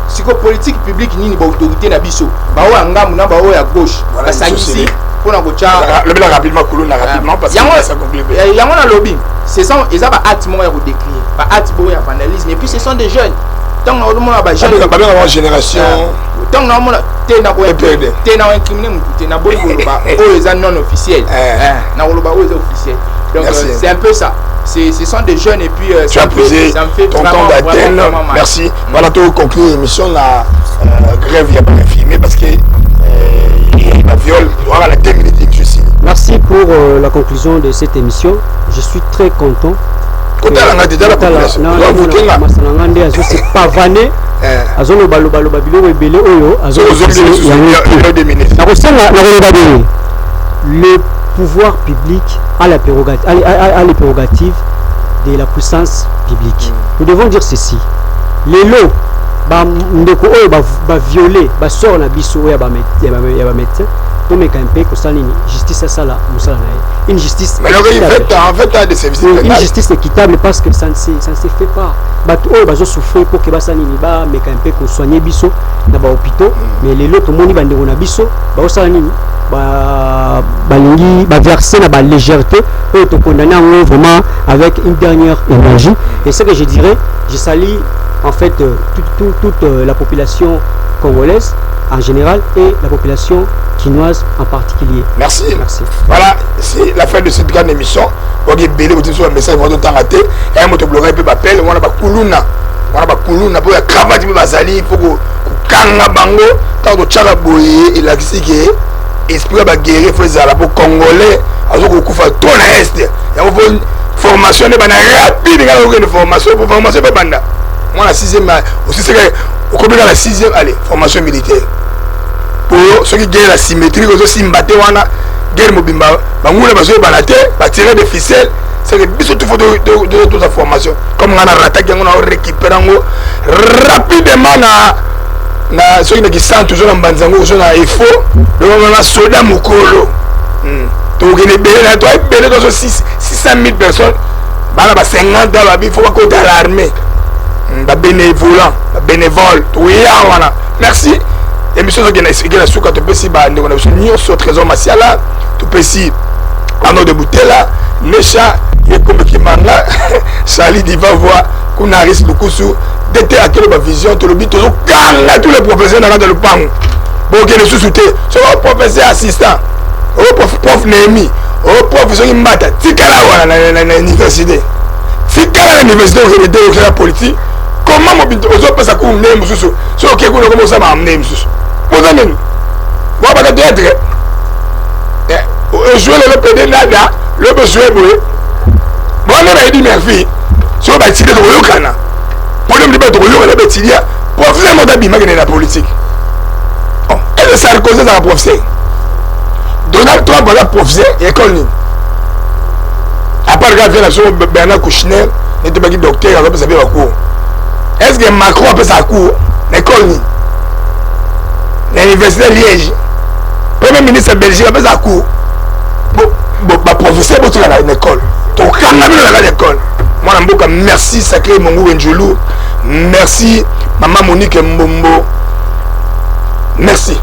Siko politique publique nini ba autorité na biso. Ba o ngamu na ba o ya gauche. Ba sangisi pour na ko cha le bila rapidement kuluna rapidement parce que ça compliqué. Yango na lobby. Ce sont ils ba acte mongo ya ko décrier. Ba acte bo ya vandalisme et puis ce sont des jeunes. Tant que nous avons jeune la génération tant que nous avons t'es na incriminé t'es na boy non officiel na woloba officiel donc c'est un peu ça ce sont des jeunes et puis tu as posé ton temps d'antenne merci voilà tout conclure l'émission la grève il y a pas filmé parce que la viol voilà la 2 minutes je suis merci pour la conclusion de cette émission je suis très content. Quand on a déjà la population, c'est pas vanné. Le pouvoir public a les prérogatives de la puissance publique. Nous devons dire ceci. Les lots, violer, sort na biso ya ba médecin. Justice ça là, une justice. Mais en fait, des services. Une justice équitable parce que ça ne se fait pas. Ils ont souffert pour que ça nini ba mais quand même soigner biso na ba hôpitaux mais les autres moni bande na biso ba ça nini ba lingi ba verser na ba légèreté et te condamner vraiment avec une dernière énergie et ce que je dirais je salue en fait toute la population congolaise en général et la population quinoise en particulier. Merci. Voilà, c'est la fin de cette grande émission. On est belé, vous avez un message, vous avez raté. Et un motoblogger peut m'appeler, on a pas kuluna. On a pas kuluna pour la cravate de Bazali, pour kanga bango, tant que tchala boye, il a dit que esprit va guérir, faut les pour congolais, alors qu'on couvre tout l'est. Il y a une formation de bana rapide, il y a une formation pour formation de banda. Moi la 6e, aussi c'est que au combien dans la 6e, allez, formation militaire. Pour ceux qui gagnent la symétrie, aussi mbaté wana, gagnent mobimba, bangoula bazo balaté, ba tirer des ficelles, c'est que biso tout faut de toute la formation. Comme on a rattaqué, on a récupéré rapidement na ceux qui sont toujours en banzango, sont na ifo, le moment na soda mukolo. Donc il est belé là, toi belé dans 600 000 personnes, bana ba 50 ans, il faut pas compter à l'armée. Ba bénévole, tout ya wana. Merci. Émission de la souka tu peux si ba ndeko na biso nyonso trésor masiala tu peux si Arnaud de Boutela Mesha yekombe kimanga Charlie Diva voix Kunaris Lukusu d'été à quelle vision tu le bito kanga tous les professeurs dans le pang bon que le sous-souté so professeur assistant prof Némi professeur Mbata tikala wana na université tikala na université au la politique comment mobito ozo pesa ku name susu so ke ku no ça ma name susu Pozamen, moi pas de être. Jouer le PD nada, le besoin boy. Bon on a dit merci. So ba tirer de yokana. Problème de ba to yokana ba tirer. Professeur mo dabi magane la politique. Oh, et le Sarkozy dans la professeur. Donald Trump la professeur école ni. À part regarder la chose Bernard Kouchner, n'était pas qui docteur, on va pas savoir cours. Est-ce que Macron a fait sa cours l'école ni? L'université de Liège, premier ministre Belgique a fait sa cour. Professeur à l'école. Donc, quand on a à l'école, moi, merci Sacré Mongou Njulu. Merci Maman Monique Mbombo. Merci.